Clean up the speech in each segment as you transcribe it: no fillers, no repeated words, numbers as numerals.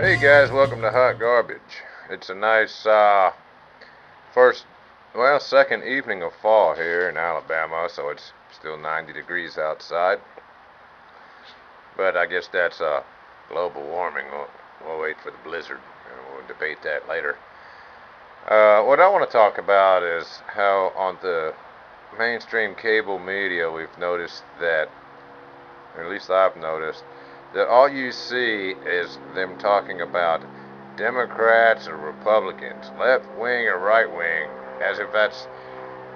Hey guys, welcome to Hot Garbage. It's a nice second evening of fall here in Alabama, so it's still 90 degrees outside. But I guess that's global warming. We'll wait for the blizzard, and we'll debate that later. What I want to talk about is how on the mainstream cable media we've noticed that, or at least I've noticed, that all you see is them talking about Democrats or Republicans, left wing or right wing, as if that's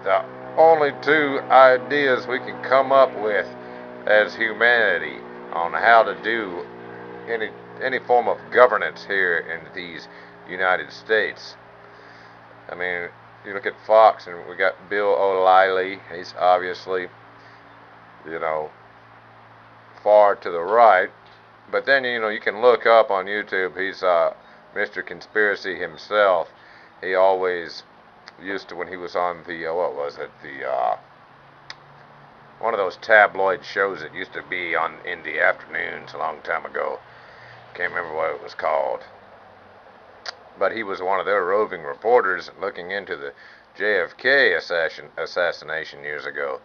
the only two ideas we can come up with as humanity on how to do any any form of governance here in these United States. I mean, you look at Fox and we got Bill O'Reilly. He's obviously, you know, far to the right. But then, you can look up on YouTube. He's Mr. Conspiracy himself. He always used to, when he was on the, what was it? One of those tabloid shows that used to be on in the afternoons a long time ago. Can't remember what it was called. But he was one of their roving reporters looking into the JFK assassination years ago.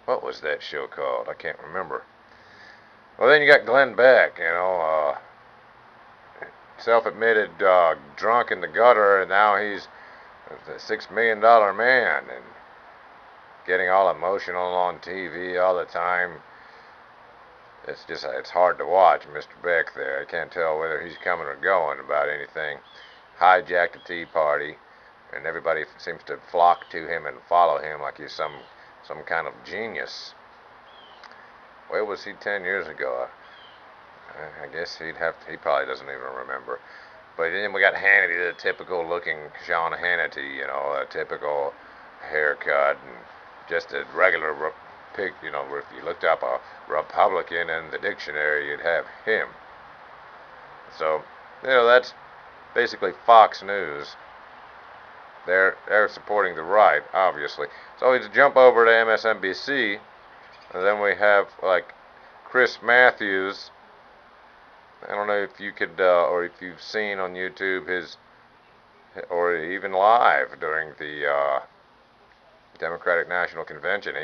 What was that show called? I can't remember. Well, then you got Glenn Beck, self-admitted drunk in the gutter, and now he's a $6 million man and getting all emotional on TV all the time. It's hard to watch Mr. Beck there. I can't tell whether he's coming or going about anything. Hijacked the Tea Party, and everybody seems to flock to him and follow him like he's some kind of genius. Where was he 10 years ago? I guess he probably doesn't even remember. But then we got Hannity, the typical looking Sean Hannity, a typical haircut and just a regular pig, if you looked up a Republican in the dictionary, you'd have him. So, that's basically Fox News. They're supporting the right, obviously. So we jump over to MSNBC, and then we have like Chris Matthews. I don't know if you could, or if you've seen on YouTube or even live during the Democratic National Convention.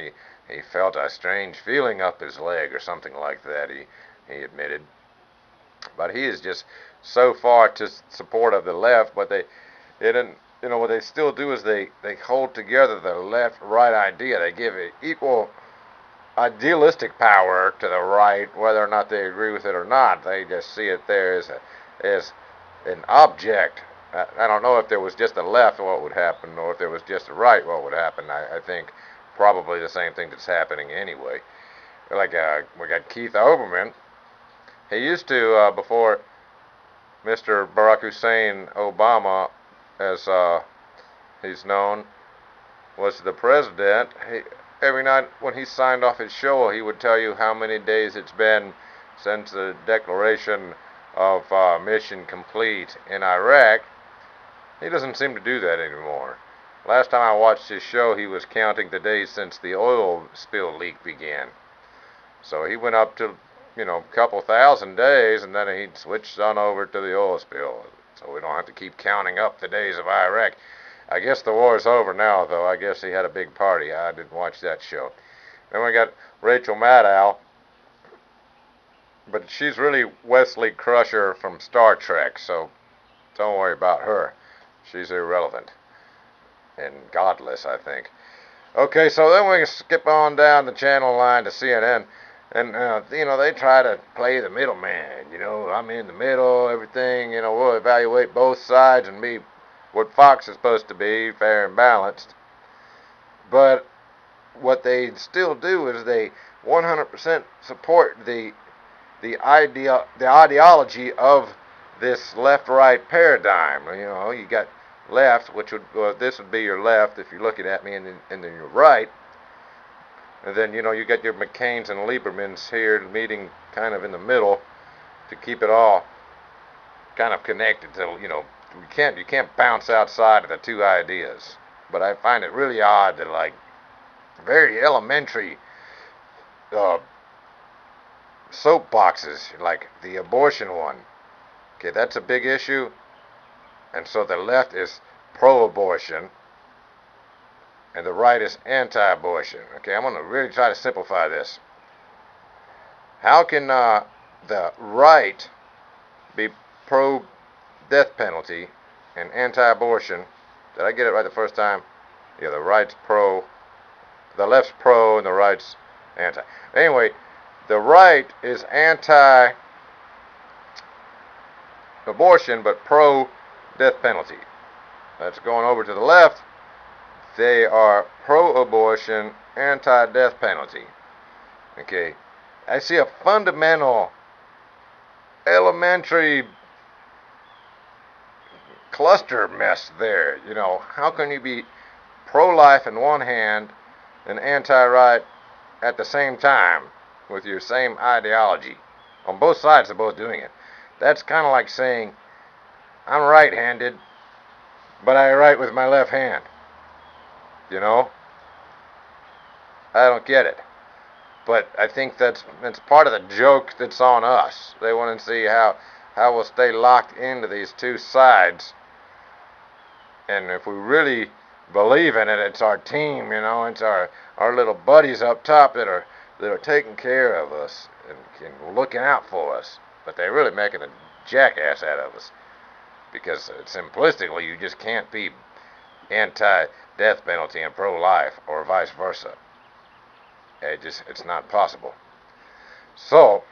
He felt a strange feeling up his leg or something like that. He admitted, but he is just so far to support of the left. But they didn't. What they still do is they hold together the left-right idea. They give it equal idealistic power to the right, whether or not they agree with it or not. They just see it there as an object. I don't know if there was just a left, what would happen, or if there was just a right, what would happen. I think probably the same thing that's happening anyway. Like we got Keith Olbermann. He used to, before Mr. Barack Hussein Obama, as he's known, was the president. Every night when he signed off his show, he would tell you how many days it's been since the declaration of mission complete in Iraq. He doesn't seem to do that anymore. Last time I watched his show, he was counting the days since the oil spill leak began. So he went up to, a couple thousand days, and then he switched on over to the oil spill. So we don't have to keep counting up the days of Iraq. I guess the war's over now, though. I guess he had a big party. I didn't watch that show. Then we got Rachel Maddow, but she's really Wesley Crusher from Star Trek, so don't worry about her. She's irrelevant and godless, I think. Okay, so then we skip on down the channel line to CNN, and they try to play the middleman. I'm in the middle, everything. We'll evaluate both sides and be what Fox is supposed to be, fair and balanced. But what they still do is they 100% support the ideology of this left-right paradigm. You got left, which this would be your left if you're looking at me, and then your right. And then you got your McCains and Liebermans here meeting kind of in the middle to keep it all kind of connected. So you can't bounce outside of the two ideas. But I find it really odd that like very elementary soapboxes, like the abortion one, Okay, that's a big issue. And so the left is pro-abortion and the right is anti-abortion. Okay, I'm going to really try to simplify this. How can the right be pro-death penalty and anti-abortion? Did I get it right the first time? Yeah, the right's pro, the left's pro, and the right's anti. Anyway, the right is anti-abortion but pro-death penalty. That's going over to the left. They are pro-abortion, anti-death penalty. Okay, I see a fundamental, elementary cluster mess there. You know, how can you be pro-life in one hand and anti-right at the same time with your same ideology? On both sides, they're both doing it. That's kind of like saying, I'm right-handed, but I write with my left hand. You know? I don't get it. But I think that's part of the joke that's on us. They want to see how we'll stay locked into these two sides. And if we really believe in it, it's our team, you know, it's our little buddies up top that are taking care of us and looking out for us. But they're really making a jackass out of us. Because simplistically, you just can't be anti-death penalty and pro-life, or vice versa. It's not possible. So,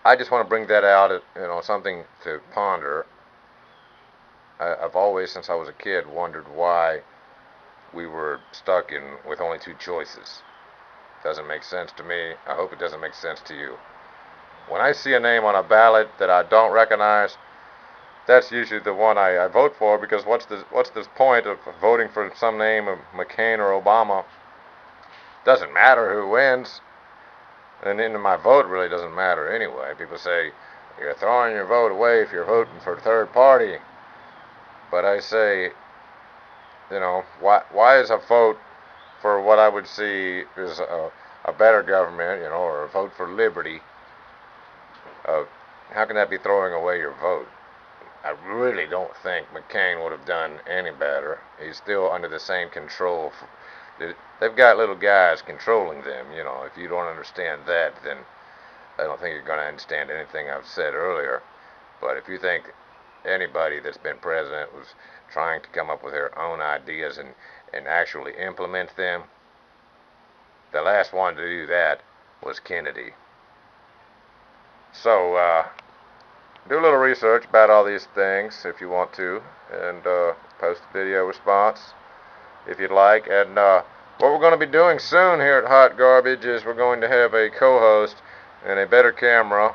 I just want to bring that out, you know, something to ponder. I've always, since I was a kid, wondered why we were stuck with only two choices. Doesn't make sense to me. I hope it doesn't make sense to you. When I see a name on a ballot that I don't recognize, that's usually the one I vote for, because what's this point of voting for some name of McCain or Obama? Doesn't matter who wins, and then my vote really doesn't matter anyway. People say you're throwing your vote away if you're voting for a third party, but I say, you know, why is a vote for what I would see is a better government, you know, or a vote for liberty? How can that be throwing away your vote? I really don't think McCain would have done any better. He's still under the same control. They've got little guys controlling them, you know. If you don't understand that, then I don't think you're going to understand anything I've said earlier. But if you think anybody that's been president was trying to come up with their own ideas and actually implement them, the last one to do that was Kennedy. So, do a little research about all these things if you want to, and post a video response if you'd like. And what we're going to be doing soon here at Hot Garbage is we're going to have a co-host and a better camera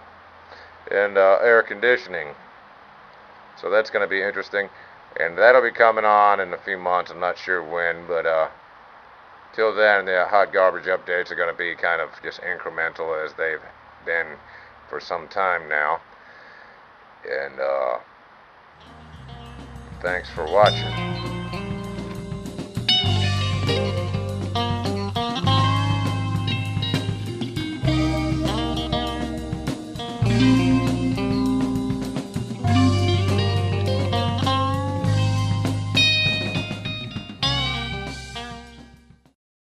and air conditioning. So that's going to be interesting, and that'll be coming on in a few months. I'm not sure when, but till then, the Hot Garbage updates are going to be kind of just incremental, as they've been for some time now. And thanks for watching.